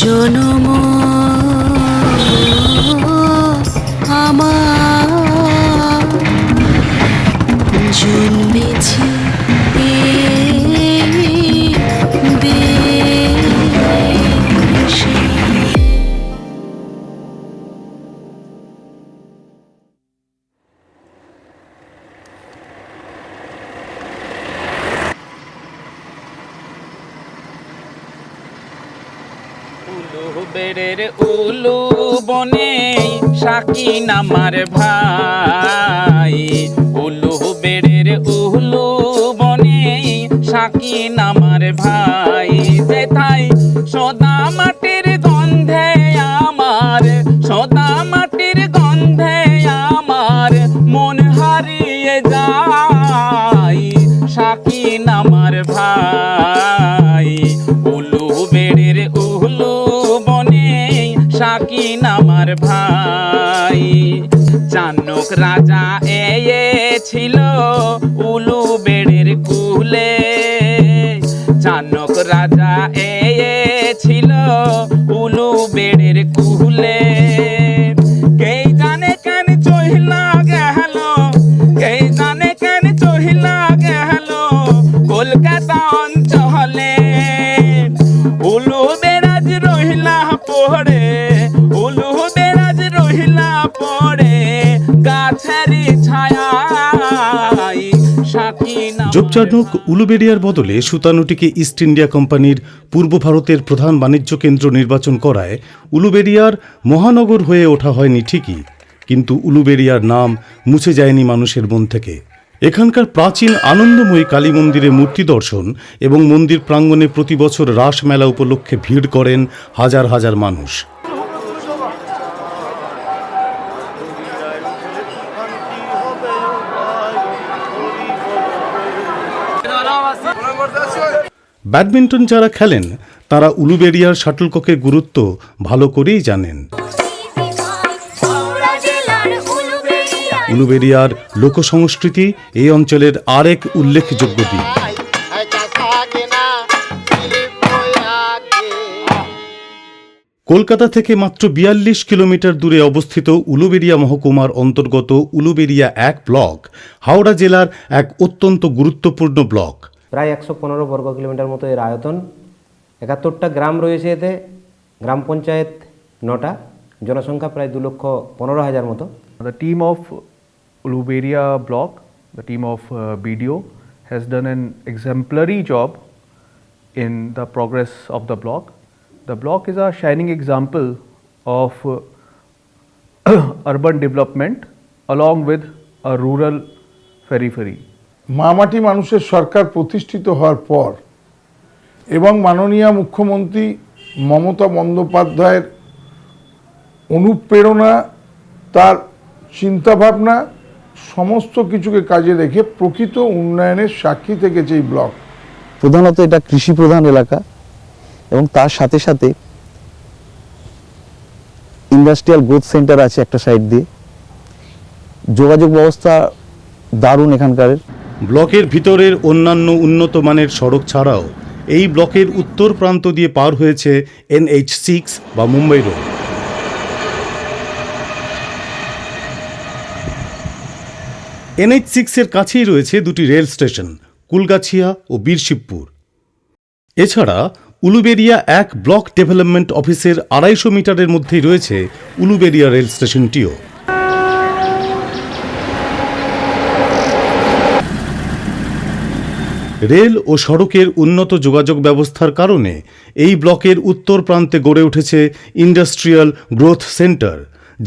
জনম আমার জন্মেছি বেড়ের উলু বনে শাকিন আমার ভাই, উলু বেড়ের উলু বনে শাকিন আমার ভাই, যেথাই সদা মাটির গন্ধে আমার, সদা মাটির গন্ধে আমার মন হারিয়ে যায়, শাকিন আমার ভাই, উলু বেড়ের উলু বনে শাকিন আমার ভাই। চানক রাজা ছিল উলু বেড়ের কুলে, চানক রাজা ছিল উলু বেড়ের কুলে, কে জানে কেন চহিলা গেল, কে জানে কেন চহিলা গেল কলকাতা অঞ্চলে, উলু বেড়াজ রহিলা পড়ে, উলু বেড়াজ রহিলা পড়ে গাছেরই ছায়ায় শাকিন। জোপচার্নুক উলুবেড়িয়ার বদলে সুতানুটিকে ইস্ট ইন্ডিয়া কোম্পানির পূর্ব ভারতের প্রধান বাণিজ্য কেন্দ্র নির্বাচন করায় উলুবেড়িয়ার মহানগর হয়ে ওঠা হয়নি ঠিকই, কিন্তু উলুবেড়িয়ার নাম মুছে যায়নি মানুষের মন থেকে। এখানকার প্রাচীন আনন্দময়ী কালী মন্দিরে মূর্তি দর্শন এবং মন্দির প্রাঙ্গণে প্রতি বছর রাস মেলা উপলক্ষে ভিড় করেন হাজার হাজার মানুষ। ব্যাডমিন্টন যারা খেলেন তারা উলুবেড়িয়ার শাটলককের গুরুত্ব ভালো করেই জানেন। উলুবেড়িয়ার লোকসংস্কৃতি এই অঞ্চলের আরেক উল্লেখযোগ্য দিক। কলকাতা থেকে মাত্র ৪২ কিলোমিটার দূরে অবস্থিত উলুবেড়িয়া মহকুমার অন্তর্গত উলুবেড়িয়া ১ ব্লক হাওড়া জেলার এক অত্যন্ত গুরুত্বপূর্ণ ব্লক। প্রায় ১১৫ বর্গ কিলোমিটার মতো এর আয়তন, ৭১টা গ্রাম রয়েছে এতে, গ্রাম পঞ্চায়েত ৯টা, জনসংখ্যা প্রায় ২,১৫,০০০ মতো। The team of Uluberia block, the team of BDO has done an exemplary job in the progress of the block. The block is a shining example of urban development along with a rural periphery. মামাটি মানুষের সরকার প্রতিষ্ঠিত হওয়ার পর এবং মাননীয় মুখ্যমন্ত্রী মমতা বন্দ্যোপাধ্যায়ের অনুপ্রেরণা, তার চিন্তাভাবনা সমস্ত কিছুকে কাজে রেখে প্রকৃত উন্নয়নের সাক্ষী থেকেছে এই ব্লক। প্রধানত এটা কৃষি প্রধান এলাকা এবং তার সাথে সাথে ইন্ডাস্ট্রিয়াল গ্রোথ সেন্টার আছে একটা সাইড দিয়ে, যোগাযোগ ব্যবস্থা দারুণ এখানকার। ব্লকের ভিতরের অন্যান্য উন্নত মানের সড়ক ছাড়াও এই ব্লকের উত্তর প্রান্ত দিয়ে পার হয়েছে NH6 বা মুম্বাই রোড। NH6 এর কাছেই রয়েছে দুটি রেল স্টেশন, কুলগাছিয়া ও বীরশিবপুর। এছাড়া উলুবেড়িয়া ১ ব্লক ডেভেলপমেন্ট অফিসের ২৫০ মিটারের মধ্যেই রয়েছে উলুবেড়িয়া রেল স্টেশনটিও। রেল ও সড়কের উন্নত যোগাযোগ ব্যবস্থার কারণে এই ব্লকের উত্তর প্রান্তে গড়ে উঠেছে ইন্ডাস্ট্রিয়াল গ্রোথ সেন্টার,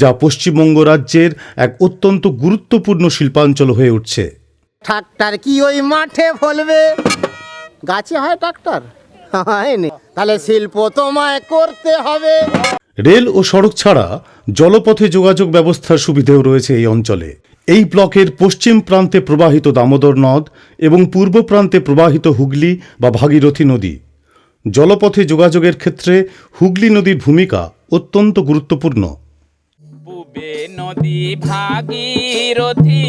যা পশ্চিমবঙ্গ রাজ্যের এক অত্যন্ত গুরুত্বপূর্ণ শিল্পাঞ্চল হয়ে উঠছে। ট্রাক্টর কি ওই মাঠে ফলবে? গাছে হয় ট্রাক্টর, হয়নি, তাহলে শিল্প তোমায় করতে হবে। রেল ও সড়ক ছাড়া জলপথে যোগাযোগ ব্যবস্থার সুবিধেও রয়েছে এই অঞ্চলে। এই ব্লকের পশ্চিম প্রান্তে প্রবাহিত দামোদর নদ এবং পূর্ব প্রান্তে প্রবাহিত হুগলি বা ভাগীরথী নদী। জলপথে যোগাযোগের ক্ষেত্রে হুগলি নদীর ভূমিকা অত্যন্ত গুরুত্বপূর্ণ। পূবে নদী ভাগীরথী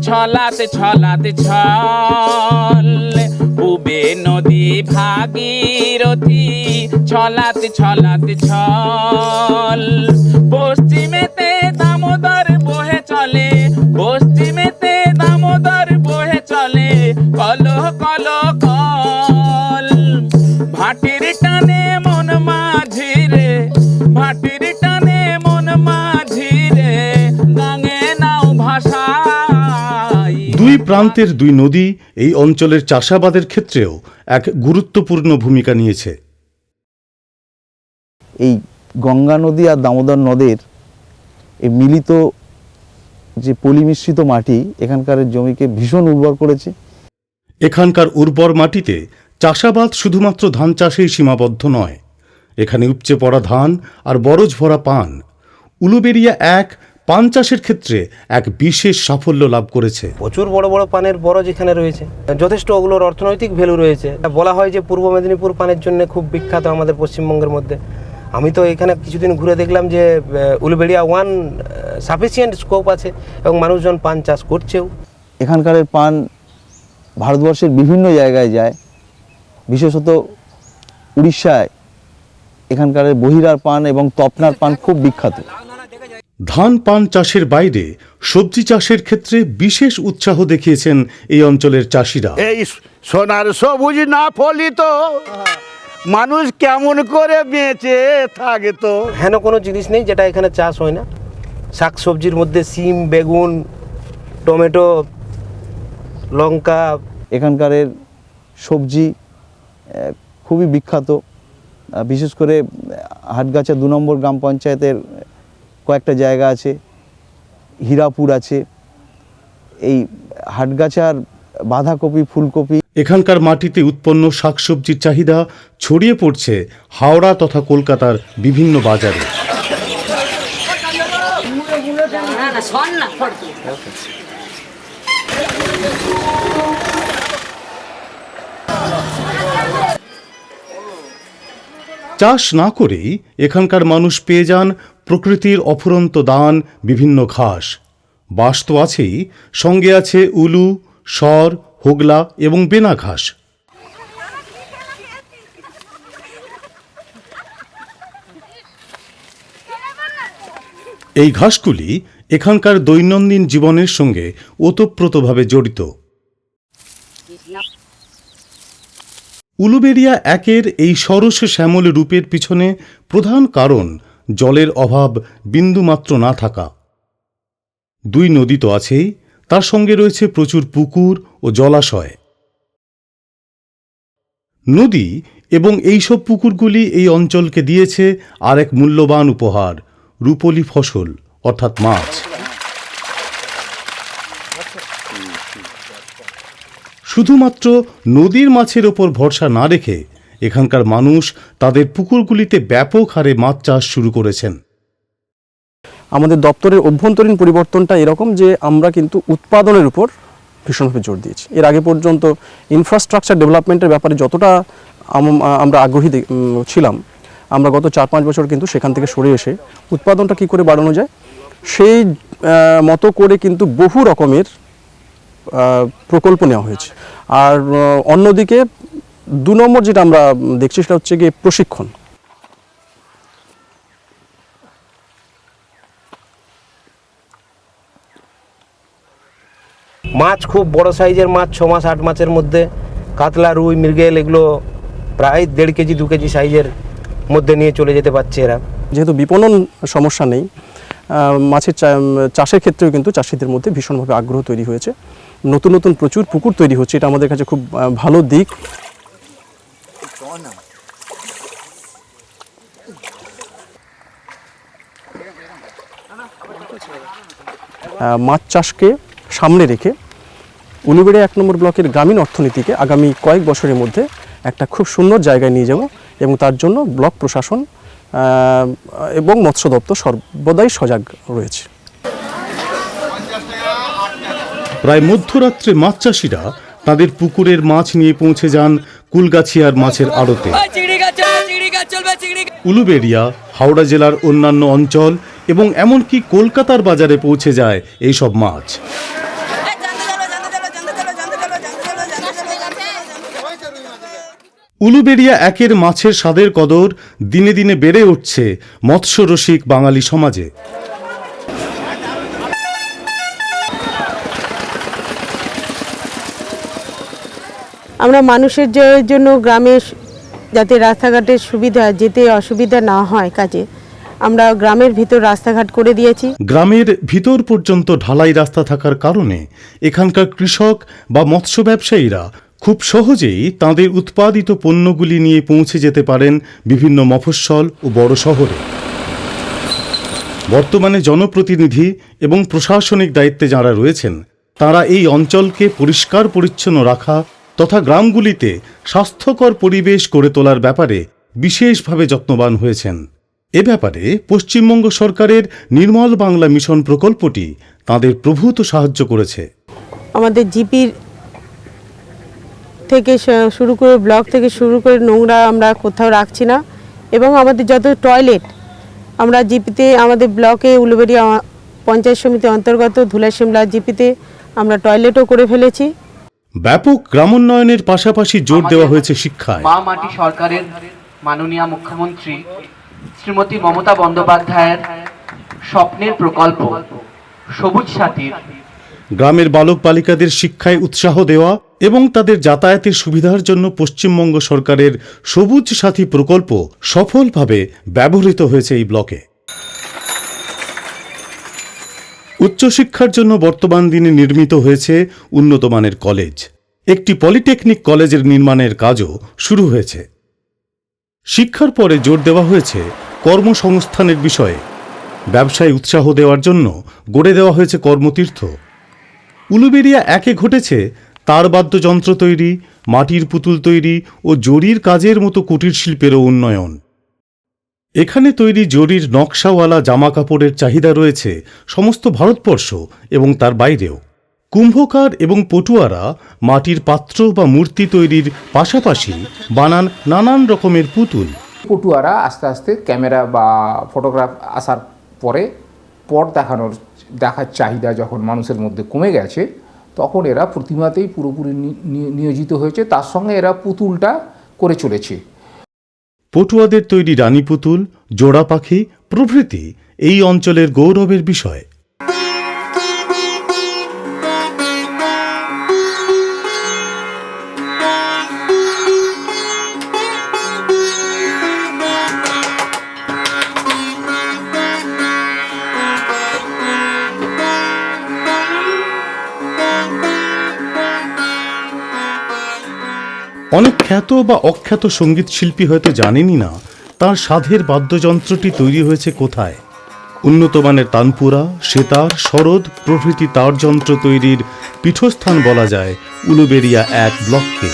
ছলাতে ছলাতে ছল, পূবে নদী ভাগীরথী ছলাত ছলাত ছল, পশ্চিমেতে দামোদর বহে চলে, পশ্চিমেতে দামোদর বহে চলে, কল কল কল। ভাটির টানে মন মাঝিরে, ভাটির টানে মন মাঝিরে, গাঙে নাও ভাষাই। দুই প্রান্তের দুই নদী এই অঞ্চলের চাষাবাদের ক্ষেত্রেও এক গুরুত্বপূর্ণ ভূমিকা নিয়েছে। এই গঙ্গা নদী আর দামোদর নদের এই মিলিত যে পলিমিশ্রিত মাটি এখানকার জমিকে ভীষণ উর্বর করেছে। এখানকার উর্বর মাটিতে চাষাবাদ শুধুমাত্র ধান চাষেই সীমাবদ্ধ নয়, এখানে উপচে পড়া ধান আর বরজ ভরা পান। উলুবেড়িয়া এক পান চাষের ক্ষেত্রে এক বিশেষ সাফল্য লাভ করেছে। প্রচুর বড় বড় পানের বরজ এখানে রয়েছে, যথেষ্ট ওগুলোর অর্থনৈতিক ভ্যালু রয়েছে। বলা হয় যে পূর্ব মেদিনীপুর পানের জন্য খুব বিখ্যাত আমাদের পশ্চিমবঙ্গের মধ্যে। আমি তো এখানে কিছুদিন ঘুরে দেখলাম যে উলুবেড়িয়া ওয়ান সাফিসিয়েন্ট স্কোপ আছে এবং মানুষজন পান চাষ করছেও। এখানকার পান ভারতবর্ষের বিভিন্ন জায়গায় যায়, বিশেষত উড়িষ্যায় এখানকার বহিরার পান এবং তপনার পান খুব বিখ্যাত। ধান পান চাষের বাইরে সবজি চাষের ক্ষেত্রে বিশেষ উৎসাহ দেখিয়েছেন এই অঞ্চলের চাষিরা। এই সোনার সবুজ না ফলিত মানুষ কেমন করে বেঁচে থাকে তো। হেন কোনো জিনিস নেই যেটা এখানে চাষ হয় না। শাক সবজির মধ্যে সিম, বেগুন, টমেটো, লঙ্কা। এখানকার সবজি খুবই বিখ্যাত। বিশেষ করে হাটগাছা 2 নম্বর গ্রাম পঞ্চায়েতের কয়েকটা জায়গা আছে, হীরাপুর আছে। এই হাটগাছার বাঁধাকপি, ফুলকপি। এখানকার মাটিতে উৎপন্ন শাকসবজির চাহিদা ছড়িয়ে পড়ছে হাওড়া তথা কলকাতার বিভিন্ন বাজারে। চাষ না করেই এখানকার মানুষ পেয়ে যান প্রকৃতির অফুরন্ত দান, বিভিন্ন ঘাস। বাঁশ তো আছেই, সঙ্গে আছে উলু, সর, হোগলা এবং বেনা ঘাস। এই ঘাসগুলি এখানকার দৈনন্দিন জীবনের সঙ্গে ওতপ্রোতভাবে জড়িত। উলুবেড়িয়া একের এই সরস শ্যামল রূপের পিছনে প্রধান কারণ জলের অভাব বিন্দুমাত্র না থাকা। দুই নদী তো আছেই, তার সঙ্গে রয়েছে প্রচুর পুকুর ও জলাশয়। নদী এবং এইসব পুকুরগুলি এই অঞ্চলকে দিয়েছে আর এক মূল্যবান উপহার, রূপলি ফসল অর্থাৎ মাছ। শুধুমাত্র নদীর মাছের ওপর ভরসা না রেখে এখানকার মানুষ তাদের পুকুরগুলিতে ব্যাপক হারে মাছ চাষ শুরু করেছেন। আমাদের দপ্তরের অভ্যন্তরীণ পরিবর্তনটা এরকম যে আমরা কিন্তু উৎপাদনের উপর ভীষণভাবে জোর দিয়েছি। এর আগে পর্যন্ত ইনফ্রাস্ট্রাকচার ডেভেলপমেন্টের ব্যাপারে যতটা আমরা আগ্রহী ছিলাম, আমরা গত 4-5 বছর কিন্তু সেখান থেকে সরে এসে উৎপাদনটা কী করে বাড়ানো যায় সেই মতো করে কিন্তু বহু রকমের প্রকল্প নেওয়া হয়েছে। আর অন্যদিকে 2 নম্বর যেটা আমরা দেখছি সেটা হচ্ছে গিয়ে প্রশিক্ষণ। মাছ খুব বড় সাইজের মাছ, 6 মাস 8 মাসের মধ্যে কাতলা, রুই, মৃগেল এগুলো প্রায় 1.5 কেজি 2 কেজি সাইজের মধ্যে নিয়ে চলে যেতে পারছে এরা। যেহেতু বিপণন সমস্যা নেই, মাছের চাষের ক্ষেত্রেও কিন্তু চাষিদের মধ্যে ভীষণভাবে আগ্রহ তৈরি হয়েছে। নতুন নতুন প্রচুর পুকুর তৈরি হচ্ছে, এটা আমাদের কাছে খুব ভালো দিক। মাছ চাষকে সামনে রেখে উলুবেড়িয়া 1 নম্বর ব্লকের গ্রামীণ অর্থনীতিকে আগামী কয়েক বছরের মধ্যে একটা খুব সুন্দর জায়গায় নিয়ে যাব এবং তার জন্য ব্লক প্রশাসন এবং মৎস্য দপ্তর সর্বদাই সজাগ রয়েছে। প্রায় মধ্যরাত্রে মাছ চাষিরা তাদের পুকুরের মাছ নিয়ে পৌঁছে যান কুলগাছিয়ার মাছের আড়তে। উলুবেড়িয়া, হাওড়া জেলার অন্যান্য অঞ্চল এবং এমনকি কলকাতার বাজারে পৌঁছে যায় এইসব মাছ। উলুবেড়িয়া একের মাছের স্বাদের কদর দিনে দিনে বেড়ে উঠছে মৎস্যরসিক বাঙালি সমাজে। আমরা মানুষের জন্য গ্রামে যাতে রাস্তাঘাটের সুবিধা, যেতে অসুবিধা না হয় কাজে, আমরা গ্রামের ভিতর রাস্তাঘাট করে দিয়েছি। গ্রামের ভিতর পর্যন্ত ঢালাই রাস্তা থাকার কারণে এখানকার কৃষক বা মৎস্য ব্যবসায়ীরা খুব সহজেই তাদের উৎপাদিত পণ্যগুলি নিয়ে পৌঁছে যেতে পারেন বিভিন্ন মফস্বল ও বড় শহরে। বর্তমানে জনপ্রতিনিধি এবং প্রশাসনিক দায়িত্বে যারা রয়েছেন তারা এই অঞ্চলকে পরিষ্কার পরিচ্ছন্ন রাখা তথা গ্রামগুলিতে স্বাস্থ্যকর পরিবেশ গড়ে তোলার ব্যাপারে বিশেষভাবে যত্নবান হয়েছেন। এ ব্যাপারে পশ্চিমবঙ্গ সরকারের নির্মল বাংলা মিশন প্রকল্পটি তাদের প্রভূত সাহায্য করেছে। আমাদের জিপির থেকে শুরু করে ব্লক থেকে শুরু করে নোংরা আমরা কোথাও রাখছি না, এবং আমাদের যত টয়লেট আমরা জিপিতে, আমাদের ব্লকে উলুবেড়িয়া পঞ্চায়েত সমিতি অন্তর্গত ধুলাশিমলা জিপিতে আমরা টয়লেটও করে ফেলেছি। ব্যাপক গ্রামোন্নয়নের পাশাপাশি জোর দেওয়া হয়েছে শিক্ষায়। মা মাটি সরকারের মাননীয় মুখ্যমন্ত্রী শ্রীমতী মমতা বন্দ্যোপাধ্যায়ের স্বপ্নের প্রকল্প সবুজ সাথীর গ্রামের বালক বালিকাদের শিক্ষায় উৎসাহ দেওয়া এবং তাদের যাতায়াতের সুবিধার জন্য পশ্চিমবঙ্গ সরকারের সবুজ সাথী প্রকল্প সফলভাবে ব্যবহৃত হয়েছে এই ব্লকে। উচ্চশিক্ষার জন্য বর্তমান দিনে নির্মিত হয়েছে উন্নতমানের কলেজ। একটি পলিটেকনিক কলেজের নির্মাণের কাজও শুরু হয়েছে। শিক্ষার পরে জোর দেওয়া হয়েছে কর্মসংস্থানের বিষয়ে। ব্যবসায় উৎসাহ দেওয়ার জন্য গড়ে দেওয়া হয়েছে কর্মতীর্থ। উলুবেড়িয়া একে ঘটেছে তার বাদ্যযন্ত্র তৈরি, মাটির পুতুল তৈরি ও জরির কাজের মতো কুটির শিল্পেরও উন্নয়ন। এখানে তৈরি জরির নকশাওয়ালা জামা কাপড়ের চাহিদা রয়েছে সমস্ত ভারতবর্ষ এবং তার বাইরেও। কুম্ভকার এবং পটুয়ারা মাটির পাত্র বা মূর্তি তৈরির পাশাপাশি বানান নানান রকমের পুতুল। পটুয়ারা আস্তে আস্তে ক্যামেরা বা ফটোগ্রাফ আসার পরে পট দেখার চাহিদা যখন মানুষের মধ্যে কমে গেছে, তখন এরা প্রতিমাতেই পুরোপুরি নিয়োজিত হয়েছে। তার সঙ্গে এরা পুতুলটা করে চলেছে। পটুয়াদের তৈরি রানী পুতুল, জোড়া পাখি প্রভৃতি এই অঞ্চলের গৌরবের বিষয়। অনেক খ্যাত বা অখ্যাত সঙ্গীত শিল্পী হয়তো জানেনই না তার সাধের বাদ্যযন্ত্রটি তৈরি হয়েছে কোথায়। উন্নতমানের তানপুরা, সেতার, সরোদ প্রভৃতি তারযন্ত্র তৈরির পীঠস্থান বলা যায় উলুবেড়িয়া এক ব্লককে।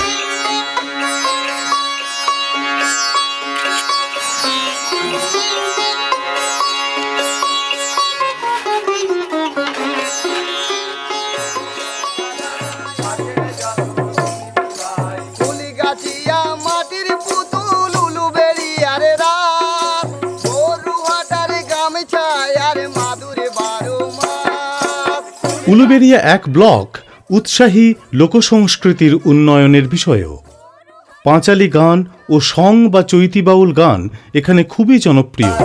উলুবেড়িয়া এক ব্লক উৎসাহী লোকসংস্কৃতির উন্নয়নের বিষয়েও। পাঁচালী গান ও সং বা চৈতি বাউল গান এখানে খুবই জনপ্রিয়।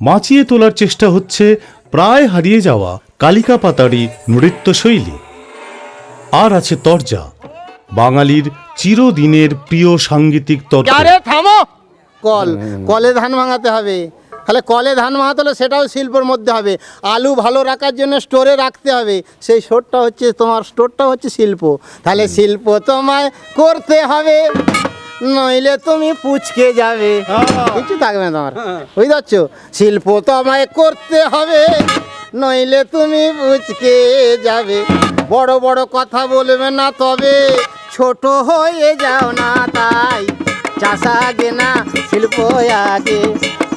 মাচিয়ে তোলার চেষ্টা হচ্ছে প্রায় হারিয়ে যাওয়া কালিকা পাতাড়ি নৃত্যশৈলী। আর আছে তরজা, বাঙালির চিরদিনের প্রিয় সাংগীতিক তর্ক। কলে ধান ভাঙাতে হবে, তাহলে কলে ধান ভাঙাতে হলে সেটাও শিল্পের মধ্যে হবে। আলু ভালো রাখার জন্য স্টোরে রাখতে হবে, সেই স্টোরটা হচ্ছে তোমার, স্টোরটা হচ্ছে শিল্প। তাহলে শিল্প তোমায় করতে হবে, নইলে তুমি পুচকে যাবে, কিছু থাকবে না তোমার, বুঝতে পারছো? শিল্প তোমায় করতে হবে, নইলে তুমি পুচকে যাবে। বড় বড় কথা বলবে না, তবে ছোট হয়ে যাও না। তাই চাষা আগে না শিল্প আগে,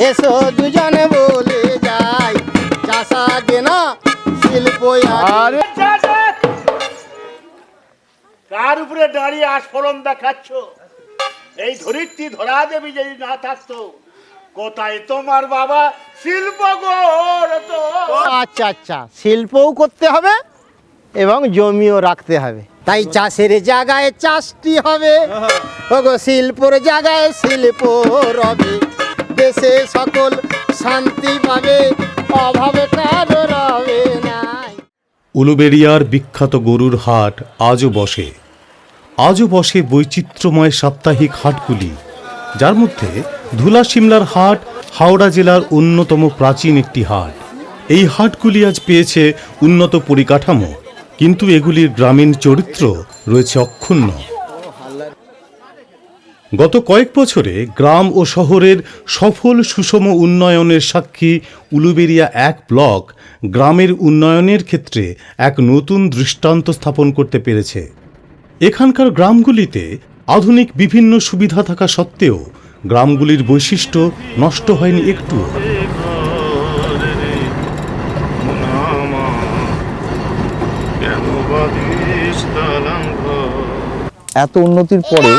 এসো দুজনে বলে যাই, চাষা আগে না শিল্প আগে। কার উপরে দাঁড়িয়ে আস্ফোরণ দেখাচ্ছ? এই ধরিত্রী ধরা দেবী যদি না থাকতো, কোথায় তোমার বাবা শিল্প গড়তো? আচ্ছা আচ্ছা, শিল্পও করতে হবে এবং জমিও রাখতে হবে। তাই চাষের জায়গায় চাষটি হবে, ওগো শিল্পর জায়গায় শিল্প রবে, দেশে সকল শান্তি পাবে, অভাবে কারো রবে না। উলুবেড়িয়ার বিখ্যাত গরুর হাট আজও বসে বৈচিত্র্যময় সাপ্তাহিক হাটগুলি, যার মধ্যে ধুলা সিমলার হাট হাওড়া জেলার অন্যতম প্রাচীন একটি হাট। এই হাটগুলি আজ পেয়েছে উন্নত পরিকাঠামো, কিন্তু এগুলির গ্রামীণ চরিত্র রয়েছে অক্ষুণ্ণ। গত কয়েক বছরে গ্রাম ও শহরের সফল সুষম উন্নয়নের সাক্ষী উলুবেড়িয়া 1 ব্লক গ্রামের উন্নয়নের ক্ষেত্রে এক নতুন দৃষ্টান্ত স্থাপন করতে পেরেছে। এখানকার গ্রামগুলিতে আধুনিক বিভিন্ন সুবিধা থাকা সত্ত্বেও গ্রামগুলির বৈশিষ্ট্য নষ্ট হয়নি একটু। এত উন্নতির পরে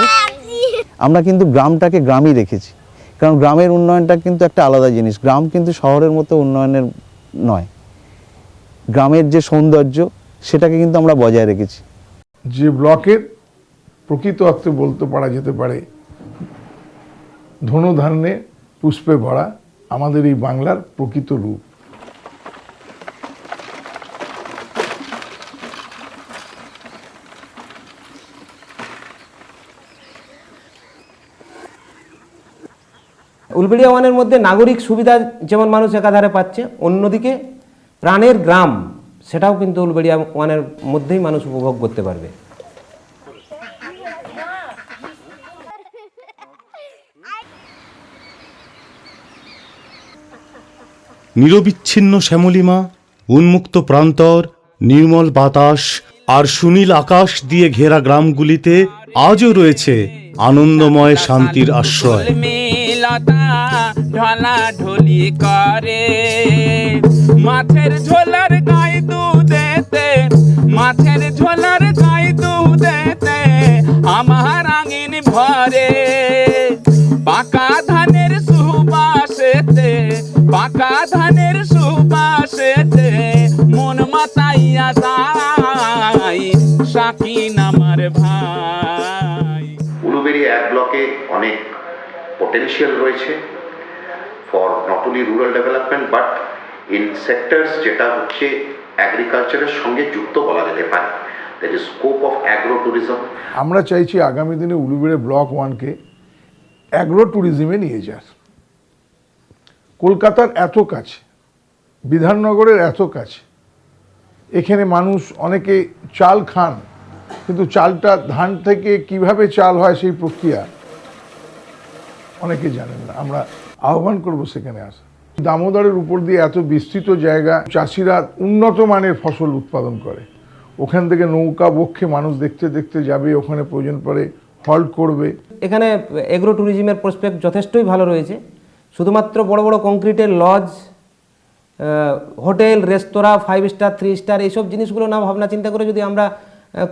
আমরা কিন্তু গ্রামটাকে গ্রামই রেখেছি, কারণ গ্রামের উন্নয়নটা কিন্তু একটা আলাদা জিনিস। গ্রাম কিন্তু শহরের মতো উন্নয়নের নয়, গ্রামের যে সৌন্দর্য সেটাকে কিন্তু আমরা বজায় রেখেছি। যে ব্লকের প্রকৃত অর্থে বলতে পারা যেতে পারে ধনুধান্যে পুষ্পে ভরা আমাদের এই বাংলার প্রকৃত রূপ। উলবেড়িয়া ওয়ানের মধ্যে নাগরিক সুবিধা যেমন মানুষ একাধারে পাচ্ছে, অন্যদিকে প্রাণের গ্রাম সেটাও কিন্তু উলবেড়িয়া ওয়ানের মধ্যেই মানুষ উপভোগ করতে পারবে। নিরবিচ্ছিন্ন শ্যামলিমা, উন্মুক্ত প্রান্তর, নির্মল বাতাস আর সুনীল আকাশ দিয়ে ঘেরা গ্রামগুলিতে আজও রয়েছে আনন্দময় শান্তির আশ্রয়। লতা ঢলা ঢলি করে মাছের ঝোলার গায়ে দুধেতে, মাছের ঝোলার গায়ে দুধেতে আমার আঙিন ভরে, পাকা ধানের সুবাসেতে, পাকা ধানের সুবাসেতে মন মাতাইয়া যায় শাকিন আমার ভাই। উলুবেড়িয়া 1 ব্লকে অনেক পোটেনশিয়াল রয়েছে for not only rural development but in sectors যেটা হচ্ছে অ্যাগ্রিকালচারের সঙ্গে যুক্ত বলা যেতে পারে, that is scope of agro tourism. আমরা চাইছি আগামী দিনে উলুবেড়িয়া ব্লক 1কে অ্যাগ্রো ট্যুরিজমে নিয়ে যার। কলকাতার এত কাছে, বিধাননগরের এত কাছে, এখানে মানুষ অনেকে চাল খান, কিন্তু চালটা ধান থেকে কিভাবে চাল হয় সেই প্রক্রিয়া অনেকে জানেন না। আমরা আহ্বান করব সেখানে আসা। দামোদরের উপর দিয়ে এত বিস্তৃত জায়গা, চাষিরা উন্নত মানের ফসল উৎপাদন করে, ওখান থেকে নৌকা বক্ষে মানুষ দেখতে দেখতে যাবে, ওখানে প্রয়োজন পড়ে হল্ট করবে। এখানে এগ্রো ট্যুরিজমের প্রসপেক্ট যথেষ্টই ভালো রয়েছে। শুধুমাত্র বড় বড় কংক্রিটের লজ, হোটেল, রেস্তোরাঁ, 5 স্টার 3 স্টার এইসব জিনিসগুলো না ভাবনা চিন্তা করে যদি আমরা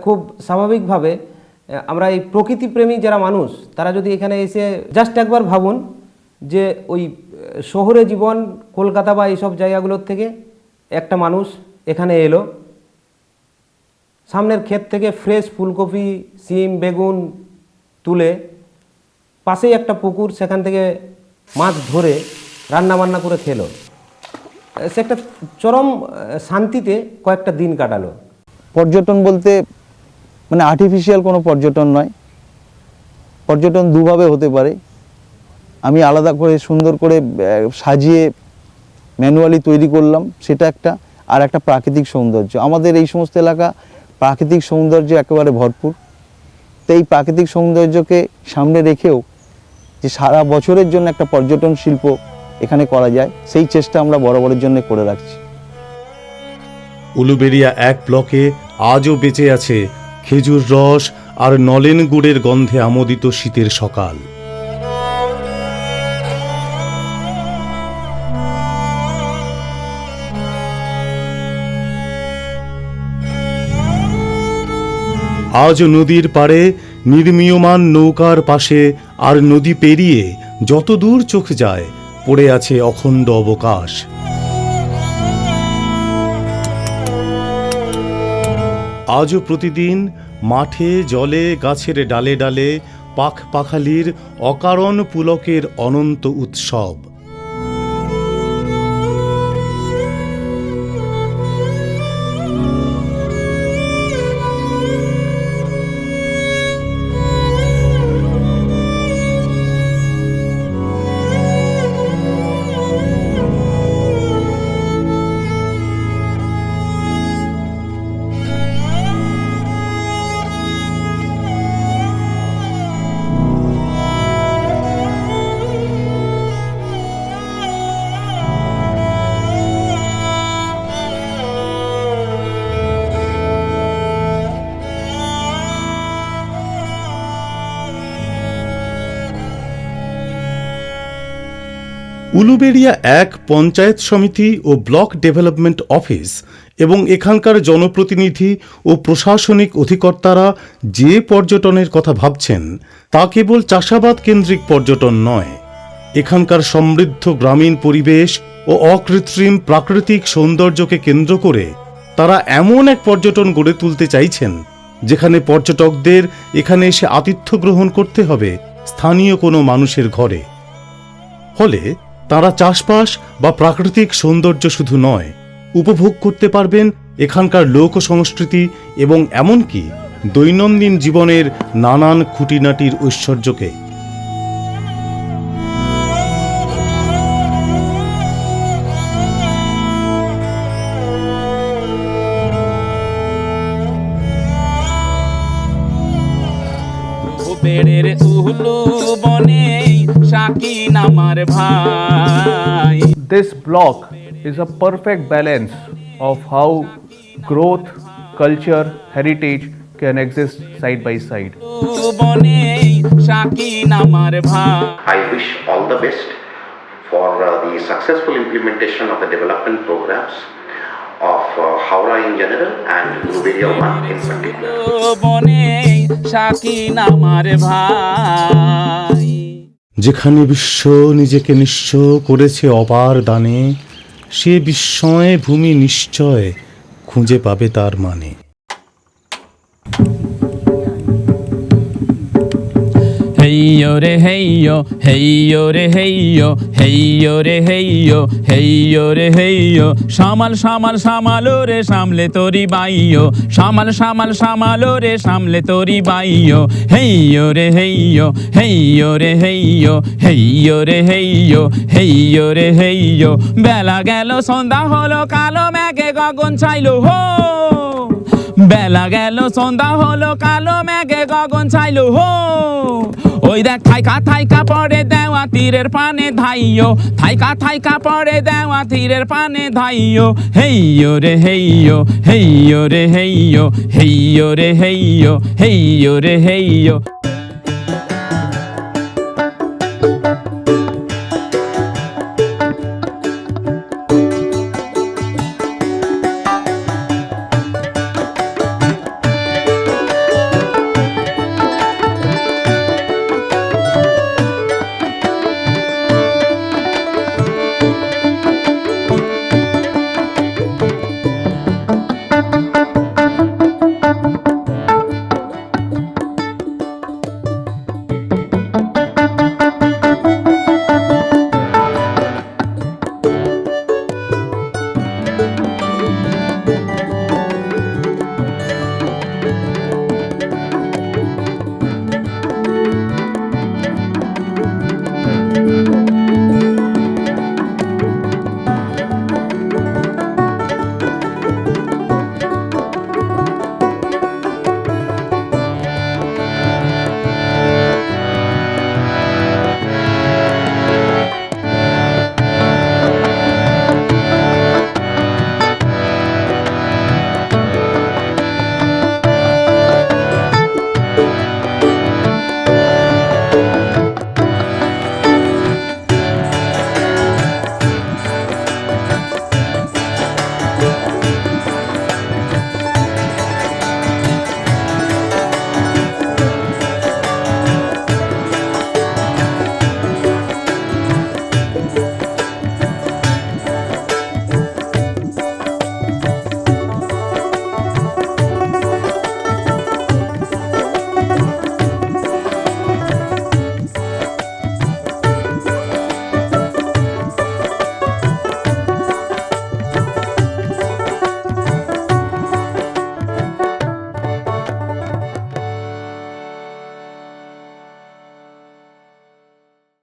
খুব স্বাভাবিকভাবে আমরা এই প্রকৃতিপ্রেমী যারা মানুষ তারা যদি এখানে এসে জাস্ট একবার ভাবুন যে ওই শহরে জীবন কলকাতা বা এইসব জায়গাগুলোর থেকে একটা মানুষ এখানে এলো, সামনের ক্ষেত থেকে ফ্রেশ ফুলকপি, সিম, বেগুন তুলে, পাশেই একটা পুকুর, সেখান থেকে মাছ ধরে রান্নাবান্না করে খেলো, সে একটা চরম শান্তিতে কয়েকটা দিন কাটালো। পর্যটন বলতে মানে আর্টিফিশিয়াল কোনো পর্যটন নয়, পর্যটন দুভাবে হতে পারে। আমি আলাদা করে সুন্দর করে সাজিয়ে ম্যানুয়ালি তৈরি করলাম, সেটা একটা, আর একটা প্রাকৃতিক সৌন্দর্য। আমাদের এই সমস্ত এলাকা প্রাকৃতিক সৌন্দর্য একেবারে ভরপুর। তো এই প্রাকৃতিক সৌন্দর্যকে সামনে রেখেও যে সারা বছরের জন্য একটা পর্যটন শিল্প এখানে করা যায়, সেই চেষ্টা আমরা বরাবরের জন্য করে রাখছি। উলুবেড়িয়া 1 ব্লকে আজও বেঁচে আছে খেজুর রস আর নলেন গুড়ের গন্ধে আমোদিত শীতের সকাল। আজ নদীর পাড়ে নির্মীয়মান নৌকার পাশে আর নদী পেরিয়ে যত দূর চোখ যায় পড়ে আছে অখণ্ড অবকাশ। আজও প্রতিদিন মাঠে জলে গাছের ডালে ডালে পাখ পাখালির অকারণ পুলকের অনন্ত উৎসব। উলুবেড়িয়া এক পঞ্চায়েত সমিতি ও ব্লক ডেভেলপমেন্ট অফিস এবং এখানকার জনপ্রতিনিধি ও প্রশাসনিক অধিকর্তারা যে পর্যটনের কথা ভাবছেন তা কেবল চাষাবাদ কেন্দ্রিক পর্যটন নয়। এখানকার সমৃদ্ধ গ্রামীণ পরিবেশ ও অকৃত্রিম প্রাকৃতিক সৌন্দর্যকে কেন্দ্র করে তারা এমন এক পর্যটন গড়ে তুলতে চাইছেন যেখানে পর্যটকদের এখানে এসে আতিথ্য গ্রহণ করতে হবে স্থানীয় কোনো মানুষের ঘরে। ফলে তারা চাষবাস বা প্রাকৃতিক সৌন্দর্য শুধু নয়, উপভোগ করতে পারবেন এখানকার লোক সংস্কৃতি এবং এমনকি দৈনন্দিন জীবনের নানান খুঁটিনাটির ঐশ্বর্যকে। বেড়ের উহলু বনে শাকিন আমার ভাই। This block is a perfect balance of how growth, culture, heritage can exist side by side. বনে শাকিন আমার ভাই। I wish all the best for the successful implementation of the development programs of Howrah in general and Uluberia 1 in particular. বনে শাকিন আমার ভাই। যেখানে বিশ্ব নিজেকে নিঃস্ব করেছে অপার দানে, সে বিস্ময়ে ভূমি নিশ্চয় খুঁজে পাবে তার মানে। হেইয়ো রে হেইয়ো, হেইয়ো রে হেইয়ো, হেইয়ো রে হেইয়ো, হেইয়ো রে হেইয়ো। সামাল সামাল সামালো রে সামলে তোরি বাইয়ো, সামাল সামাল সামালো রে সামলে তোরি বাইয়ো। হেইয়ো রে হেইয়ো, হেইয়ো রে হেইয়ো, হেইয়ো রে হেইয়ো, হেইয়ো রে হেইয়ো। বেলা গেল সন্ধ্যা হলো, কালো মেঘে গগন ছাইলো হো। বেলা গেল সন্ধ্যা হলো, কালো মেঘে গগন ছাইলো হো। ওই দেখ থাইকা থাইকা পড়ে দেওয়া তীরের পানে ধাইয়ো, থাইকা থাইকা পড়ে দেওয়া তীরের পানে ধাইয়ো। হেইয়ো রে হেইয়ো, হেইয়ো রে হেইয়ো, হেইয়ো রে হেইয়ো, হেইয়ো রে হেইয়ো।